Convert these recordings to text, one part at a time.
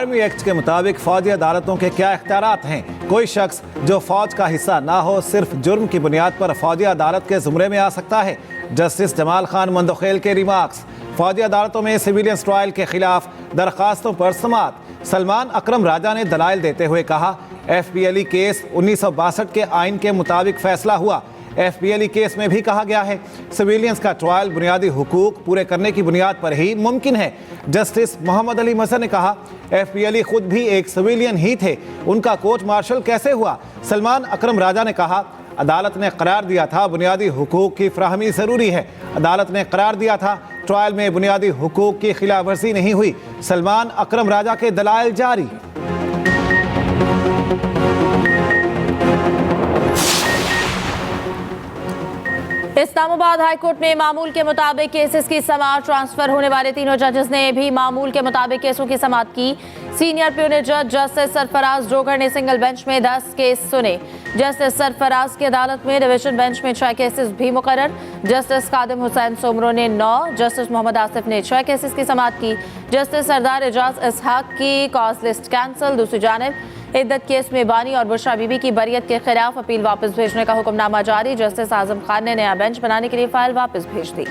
Army act के मुताबिक फौजी अदालतों के क्या इख्तियारात हैं? कोई शख्स जो फौज का हिस्सा ना हो सिर्फ जुर्म की बुनियाद पर फौजी अदालत के जुमरे में आ सकता है। जस्टिस जमाल खान मंदोखेल के रिमार्क्स। फौजी अदालतों में सिविलियंस ट्रायल के खिलाफ दरखास्तों पर समाअत। सलमान अकरम राजा ने दलाइल देते हुए कहा, FPLE केस 1962 के आइन के मुताबिक फैसला हुआ। FPLE केस में भी कहा गया है सिविलियंस का ट्रायल बुनियादी हुकूक पूरे करने की बुनियाद पर ही मुमकिन है। जस्टिस मोहम्मद अली मजहर ने कहा, FPLE खुद भी एक सिविलियन ही थे, उनका कोर्ट मार्शल कैसे हुआ? सलमान अकरम राजा ने कहा, अदालत ने करार दिया था बुनियादी हुकूक की फराहमी ज़रूरी है। अदालत ने करार दिया था ट्रायल में बुनियादी हुकूक की खिलाफ वर्जी नहीं हुई। सलमान अकरम राजा के दलाइल जारी। इस्लामाबाद हाईकोर्ट में मामूल के मुताबिक केसेस की समाअत। ट्रांसफर होने वाले तीनों जजेस ने भी मामूल के मुताबिक केसों की समाअत की। सीनियर प्यूनिट जज जस्टिस सरफराज जोगर ने सिंगल बेंच में 10 केस सुने। जस्टिस सरफराज की अदालत में डिवीजन बेंच में 6 केसेस भी मुकर्रर। जस्टिस कादिम हुसैन सोमरो ने 9, जस्टिस मोहम्मद आसिफ ने 6 केसेस की समाअत की। जस्टिस सरदार एजाज इसहाक की कॉज लिस्ट कैंसिल। दूसरी जानिब इद्दत केस में बानी और बुशरा बीबी की बरियत के खिलाफ अपील वापस भेजने का हुक्मनामा जारी। जस्टिस आजम खान ने नया बेंच बनाने के लिए फाइल वापस भेज दी।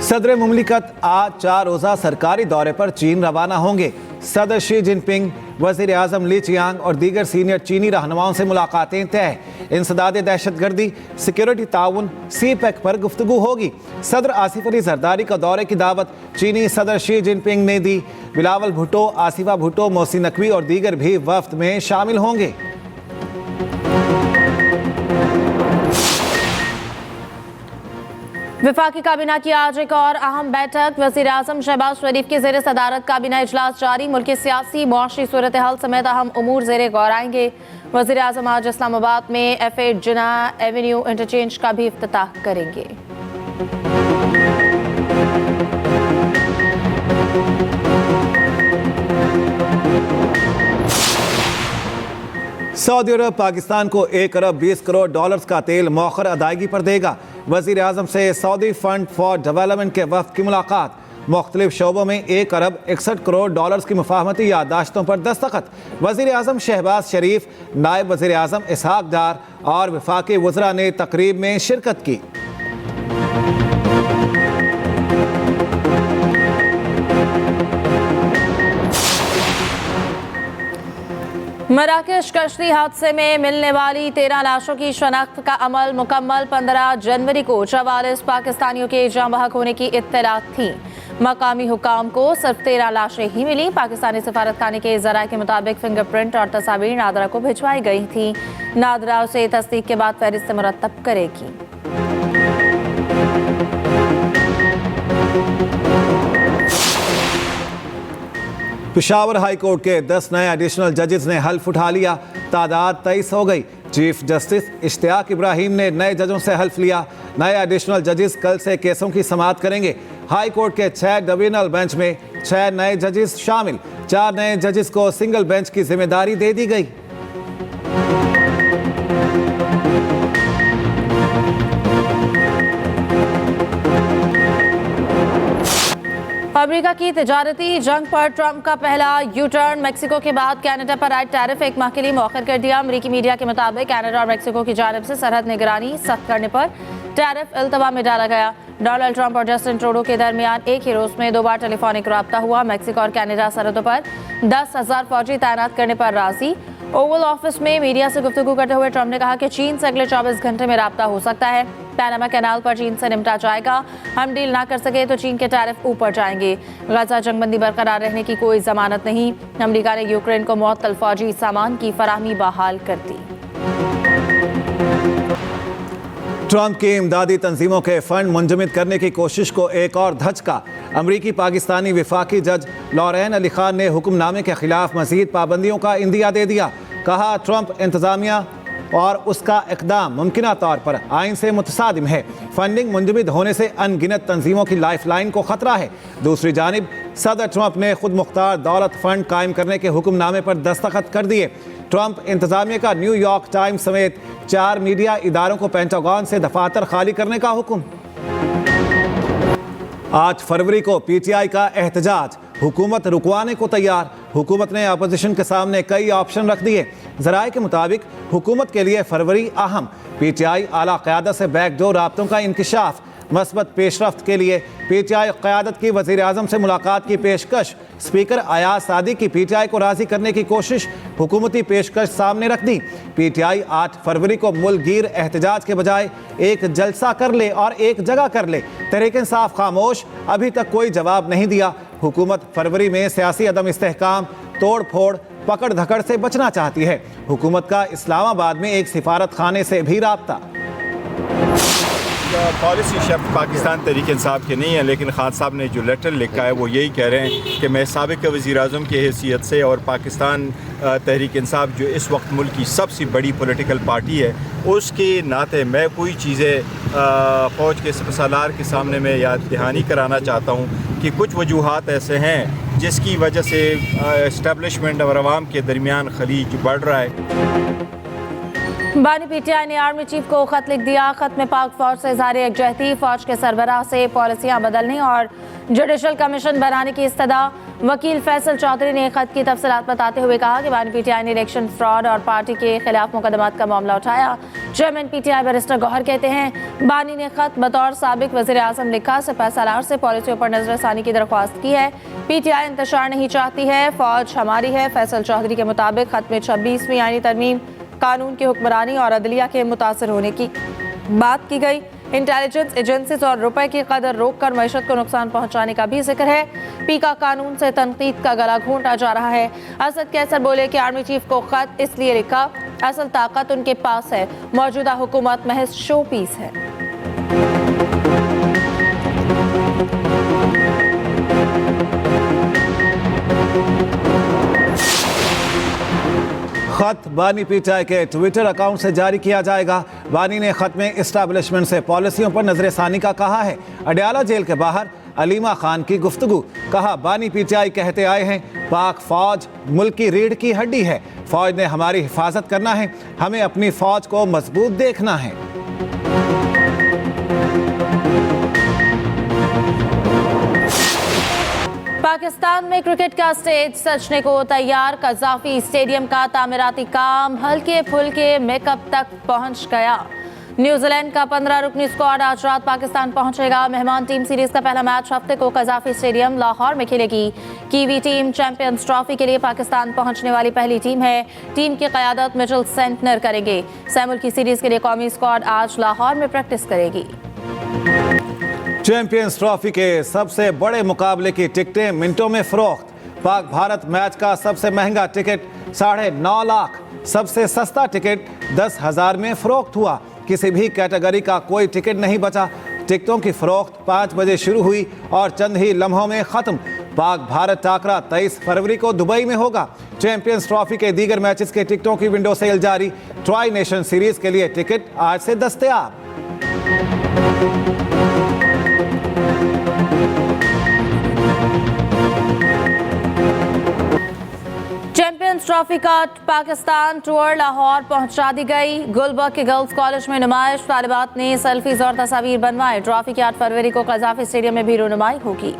सदर मुमलिकत आज 4 रोज़ा सरकारी दौरे पर चीन रवाना होंगे। सदर शी जिनपिंग, वज़ीर आज़म ली चियांग और दीगर सीनियर चीनी रहनुमाओं से मुलाकातें तय। इंसदाद दहशतगर्दी, सिक्योरिटी ताउन, CPEC पर गुफ्तगू होगी। सदर आसिफ अली जरदारी का दौरे की दावत चीनी सदर शी जिनपिंग ने दी। बिलावल भुट्टो, आसिफा भुट्टो, मोहसिन नकवी और दीगर भी वफ्द में शामिल होंगे। वफाकी काबीना की आज एक और अहम बैठक। वज़ीर आज़म शहबाज शरीफ की ज़ेर सदारत काबीना इजलास जारी। मुल्क की सियासी मुआशी सूरत हाल समेत अहम उमूर ज़ेर गौर आएंगे। वज़ीर आज़म आज इस्लामाबाद में F8 जिन्ना एवेन्यू इंटरचेंज का भी इफ्तिताह करेंगे। सऊदी अरब पाकिस्तान को 1 अरब 20 करोड़ डॉलर्स का तेल मौखर अदायगी पर देगा। वज़ीर आज़म से सऊदी फंड फॉर डेवलपमेंट के वफ़द की मुलाकात। मुख्तलिफ शोबों में 1 अरब 61 करोड़ डॉलर्स की मुफाहमती याददाश्तों पर दस्तखत। वज़ीर आज़म शहबाज शरीफ, नायब वज़ीर आज़म इसहाक डार और वफाकी वज़रा ने तकरीब में शिरकत की। मराकश कश्ती हादसे में मिलने वाली 13 लाशों की शनाख्त का अमल मुकम्मल। 15 जनवरी को 44 पाकिस्तानियों के जाँ बहक होने की इत्तला थी। मकामी हुकाम को सिर्फ 13 लाशें ही मिली। पाकिस्तानी सफारतखाने के ज़राए के मुताबिक फिंगरप्रिंट और तस्वीर नादरा को भिजवाई गई थी। नादरा उसे तस्दीक के बाद फहरिस्त मुरतब करेगी। पेशावर हाई कोर्ट के 10 नए एडिशनल जजेस ने हल्फ उठा लिया। तादाद 23 हो गई। चीफ जस्टिस इश्तियाक इब्राहिम ने नए जजों से हल्फ लिया। नए एडिशनल जजेस कल से केसों की समाअत करेंगे। हाई कोर्ट के 6 डिवीजनल बेंच में 6 नए जजेस शामिल। 4 नए जजेस को सिंगल बेंच की जिम्मेदारी दे दी गई। अमेरिका की तिजारती जंग पर ट्रंप का पहला यू टर्न। मेक्सिको के बाद कनाडा पर आए टैरिफ 1 माह के लिए मौखर कर दिया। अमेरिकी मीडिया के मुताबिक कनाडा और मेक्सिको की जानिब से सरहद निगरानी सख्त करने पर टैरिफ इल्तवा में डाला गया। डोनाल्ड ट्रंप और जस्टिन ट्रूडो के दरमियान एक ही रोज में 2 बार टेलीफोनिक रब्ता हुआ। मेक्सिको और कनाडा सरहदों पर 10,000 फौजी तैनात करने पर राजी। ओवल ऑफिस में मीडिया से गुफ्तगू करते हुए ट्रंप ने कहा कि चीन से अगले 24 घंटे में रब्ता हो सकता है। पैनामा कैनाल पर चीन से निपटा जाएगा। हम डील ना कर सके तो चीन के टैरिफ ऊपर जाएंगे। गजा जंगबंदी बरकरार रहने की कोई जमानत नहीं। अमेरिका ने यूक्रेन को मुअत्तल फौजी सामान की फराहमी बहाल कर दी। ट्रंप की इमदादी तंजीमों के फंड मुंजमद करने की कोशिश को एक और धचका। अमरीकी पाकिस्तानी वफाकी जज लॉरेन अली खान ने हुक्मनामे के खिलाफ मजीद पाबंदियों का इंदिया दे दिया। कहा, ट्रंप इंतजामिया और उसका इक़दाम मुमकिना तौर पर आइन से मुतसादिम है। फंडिंग मुंजमद होने से अनगिनत तंजीमों की लाइफ लाइन को खतरा है। दूसरी जानिब सदर ट्रंप ने खुद मुख्तार दौलत फंड कायम करने के हुक्मनामे पर दस्तखत कर दिए। ट्रंप इंतजामिया का न्यूयॉर्क टाइम्स समेत 4 मीडिया इदारों को पेंटागन से दफातर खाली करने का हुक्म। 8 फरवरी को पीटीआई का एहतजाज, हुकूमत रुकवाने को तैयार। हुकूमत ने अपोजिशन के सामने कई ऑप्शन रख दिए। ज़राए के मुताबिक हुकूमत के लिए फरवरी अहम, पीटीआई आला क़यादत से बैकडोर राब्तों का इंकिशाफ, मस्बत पेशरफ्त के लिए पीटीआई क़यादत की वज़ीर आज़म से मुलाकात की पेशकश, स्पीकर अयाज सादी की पीटीआई को राज़ी करने की कोशिश, हुकूमती पेशकश सामने रख दी। पीटीआई 8 फरवरी को मुल्कगीर एहतजाज के बजाय एक जलसा कर ले और एक जगह कर ले। तहरीक इंसाफ खामोश, अभी तक कोई जवाब नहीं दिया। हुकूमत फरवरी में सियासी अदम इस्तेहकाम, तोड़ फोड़, पकड़ धकड़ से बचना चाहती है। हुकूमत का इस्लामाबाद में एक सिफारत खाने से भी राब्ता। पॉलिसी शब्द पाकिस्तान तहरीक इंसाफ के नहीं है, लेकिन खान साहब ने जो लेटर लिखा है वो यही कह रहे हैं कि मैं साबिक़ वज़ीर आज़म की हैसियत से और पाकिस्तान तहरीक इंसाफ जो इस वक्त मुल्क की सबसे बड़ी पॉलिटिकल पार्टी है उसके नाते मैं कोई चीज़ें फ़ौज के सालार के सामने मैं याद दहानी कराना चाहता हूँ कि कुछ वजूहात ऐसे हैं जिसकी वजह से इस्टेब्लिशमेंट और अवाम के दरमियान खलीज बढ़ रहा है। बानी पीटीआई ने आर्मी चीफ को खत लिख दिया। खत में पाक फौज से इज़हार यकजहती, फौज के सरबराह से पॉलिसियाँ बदलने और जुडिशल कमीशन बनाने की इस्तदा। वकील फैसल चौधरी ने खत की तफसीलात बताते हुए कहा कि बानी पीटीआई ने इलेक्शन फ्रॉड और पार्टी के खिलाफ मुकदमात का मामला उठाया। चेयरमैन पीटीआई बैरिस्टर गौहर कहते हैं, बानी ने खत बतौर साबिक वज़ीर आज़म लिखा, सिपह सालार से पॉलिसियों पर नजरसानी की दरख्वास्त की है। पीटीआई इंतशार नहीं चाहती है, फौज हमारी है। फैसल चौधरी के मुताबिक खत में 26वीं आईनी तरमीम, कानून की हुक्मरानी और अदलिया के मुतासर होने की बात की गई। इंटेलिजेंस एजेंसीज और रुपए की कदर रोक कर मईशत को नुकसान पहुंचाने का भी जिक्र है। पीका कानून से तनकीद का गला घोंटा जा रहा है। असद कैसर बोले कि आर्मी चीफ को खत इसलिए लिखा, असल ताकत उनके पास है, मौजूदा हुकूमत महज शो पीस है। खत बानी पीटीआई के ट्विटर अकाउंट से जारी किया जाएगा। बानी ने खत में इस्टेब्लिशमेंट से पॉलिसियों पर नजरसानी का कहा है। अडयाला जेल के बाहर अलीमा खान की गुफ्तगू, कहा बानी पीटीआई कहते आए हैं पाक फौज मुल्क की रीढ़ की हड्डी है, फौज ने हमारी हिफाजत करना है, हमें अपनी फौज को मजबूत देखना है। पाकिस्तान में क्रिकेट का स्टेज सजने को तैयार। कज़ाफी स्टेडियम का तामीराती काम हल्के फुल्के मेकअप तक पहुंच गया। न्यूजीलैंड का 15 रुकनी स्क्वाड आज रात पाकिस्तान पहुंचेगा। मेहमान टीम सीरीज का पहला मैच हफ्ते को कज़ाफी स्टेडियम लाहौर में खेलेगी। कीवी टीम चैंपियंस ट्रॉफी के लिए पाकिस्तान पहुंचने वाली पहली टीम है। टीम की क़यादत मिचेल सेंटनर करेंगे। सैमुल की सीरीज के लिए कौमी स्क्वाड आज लाहौर में प्रैक्टिस करेगी। चैंपियंस ट्रॉफी के सबसे बड़े मुकाबले की टिकटें मिनटों में फरोख्त। पाक भारत मैच का सबसे महंगा टिकट 9.5 लाख, सबसे सस्ता टिकट 10,000 में फरोख्त हुआ। किसी भी कैटेगरी का कोई टिकट नहीं बचा। टिकटों की फरोख्त 5 बजे शुरू हुई और चंद ही लम्हों में खत्म। पाक भारत टाकरा 23 फरवरी को दुबई में होगा। चैंपियंस ट्रॉफी के दीगर मैचेस के टिकटों की विंडो सेल जारी। ट्राई नेशन सीरीज के लिए टिकट आज से दस्तयाब। चैंपियंस ट्रॉफी का पाकिस्तान टूर लाहौर पहुंचा दी गई। गुलबर्ग के गर्ल्स कॉलेज में नुमाइश, तालिबात ने सेल्फीज और तस्वीर बनवाए। ट्रॉफी की 8 फरवरी को कज़ाफी स्टेडियम में भी रुनुमाई होगी।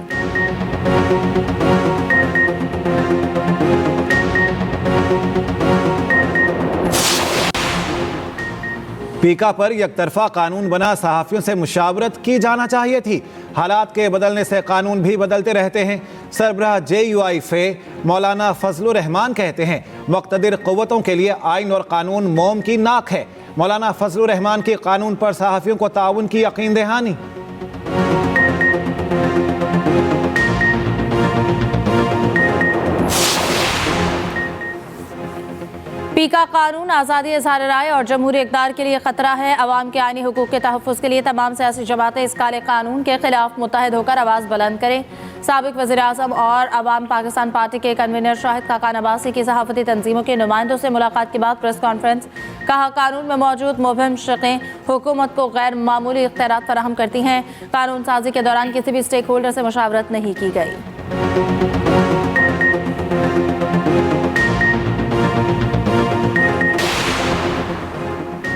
पीका पर यकतरफा कानून बना सहाफ़ियों से मुशावरत की जाना चाहिए थी। हालात के बदलने से कानून भी बदलते रहते हैं। सरबराह JUI फे मौलाना फजलुर रहमान कहते हैं मुक़्तदिर क़ुव्वतों के लिए आइन और कानून मोम की नाक है। मौलाना फजलुर रहमान की कानून पर सहाफ़ियों को ताउन की यकीन दहानी। पीका कानून आज़ादी इज़हार राय और जमहूरी इक़दार के लिए ख़तरा है। अवाम के आइनी हुकूक़ के तहफ़्फ़ुज़ के लिए तमाम सियासी जमातें इस काले कानून के खिलाफ मुत्तहिद होकर आवाज़ बुलंद करें। साबिक़ वज़ीर आज़म और अवाम पाकिस्तान पार्टी के कन्वीनर शाहिद खाकान अब्बासी की सहाफ़ती तंजीमों के नुमाइंदों से मुलाकात के बाद प्रेस कॉन्फ्रेंस। कहा कानून में मौजूद मुबहिम शिक़ें हुकूमत को गैर मामूली इख्तियारात फराहम करती हैं। कानून साजी के दौरान किसी भी स्टेक होल्डर से मुशावरत नहीं की गई।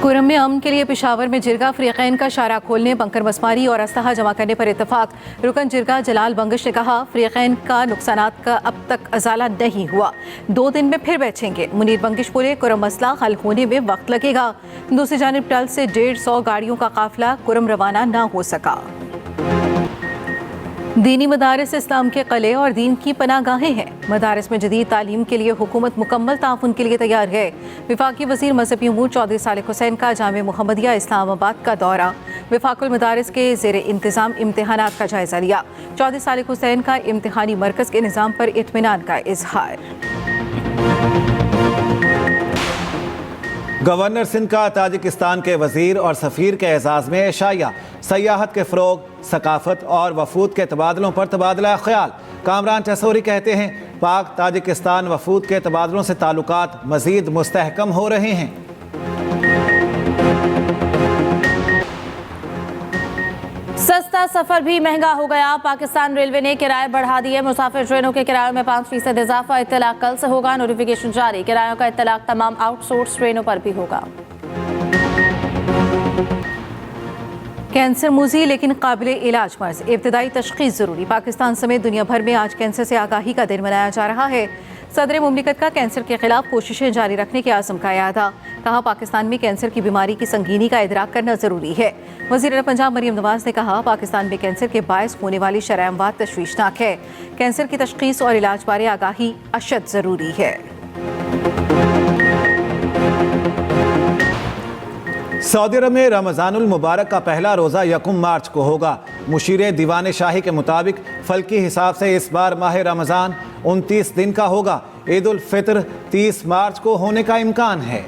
कुरम में अमन के लिए पेशावर में जिरगा फ्रीकैन का शारा खोलने, बंकर मसमारी और असलहा जमा करने पर इत्तफाक। रुकन जिरगा जलाल बंगश ने कहा, फ्रीकैन का नुकसानात का अब तक अजाला नहीं हुआ, 2 दिन में फिर बैठेंगे। मुनीर बंगश बोले, कुरम मसला हल होने में वक्त लगेगा। दूसरी जानिब टल से 150 गाड़ियों का काफिला कुरम रवाना न हो सका। दीनी मदारिस इस्लाम के क़िले और दीन की पनागाहें हैं। मदारिस में जदीद तालीम के लिए हुकूमत मुकम्मल ताउन के लिए तैयार है। वफाकी वज़ीर मजहबी उमूर चौधरी सालिक हुसैन का जामे मुहम्मदिया इस्लामाबाद का दौरा। वफाकुल मदारिस के ज़ेरे इंतज़ाम इम्तिहानात का जायज़ा लिया। चौधरी सालिक हुसैन का इम्तिहानी मरकज़ के निज़ाम पर इत्मीनान का इजहार। गवर्नर सिंध का ताजिकिस्तान के वजीर और सफ़ीर के एजाज़ में एशाया। सयाहत के फ़रोग, सकाफत और वफूद के तबादलों पर तबादला ख्याल। कामरान टसोरी कहते हैं, पाक ताजिकिस्तान वफूद के तबादलों से ताल्लुकात मज़ीद मुस्तहकम हो रहे हैं। सस्ता सफर भी महंगा हो गया। पाकिस्तान रेलवे ने किराए बढ़ा दिए। मुसाफिर ट्रेनों के किरायों में 5% इजाफा। इत्तलाक कल से होगा। नोटिफिकेशन जारी। किरायों का इत्तलाक तमाम आउटसोर्स ट्रेनों पर भी होगा। कैंसर मुज़ी लेकिन काबिल इलाज मर्ज, इब्तदाई तशख़ीस ज़रूरी। पाकिस्तान समेत दुनिया भर में आज कैंसर से आगाही का दिन मनाया जा रहा है। सदर मुमलिकत का कैंसर के खिलाफ कोशिशें जारी रखने के आज़म का यादा। कहा, पाकिस्तान में कैंसर की बीमारी की संगीनी का इदराक करना ज़रूरी है। वज़ीर पंजाब मरीम नवाज ने कहा, पाकिस्तान में कैंसर के बायस होने वाली शरह अमवात तशवीशनाक है। कैंसर की तशख़ीस और इलाज बारे आगाही अशद ज़रूरी है। सऊदी अरब में रमज़ानुल मुबारक का पहला रोज़ा 1 मार्च को होगा। मुशीर दीवान शाही के मुताबिक फल्की हिसाब से इस बार माह रमज़ान 29 दिन का होगा। ईद उल फितर 30 मार्च को होने का इम्कान है।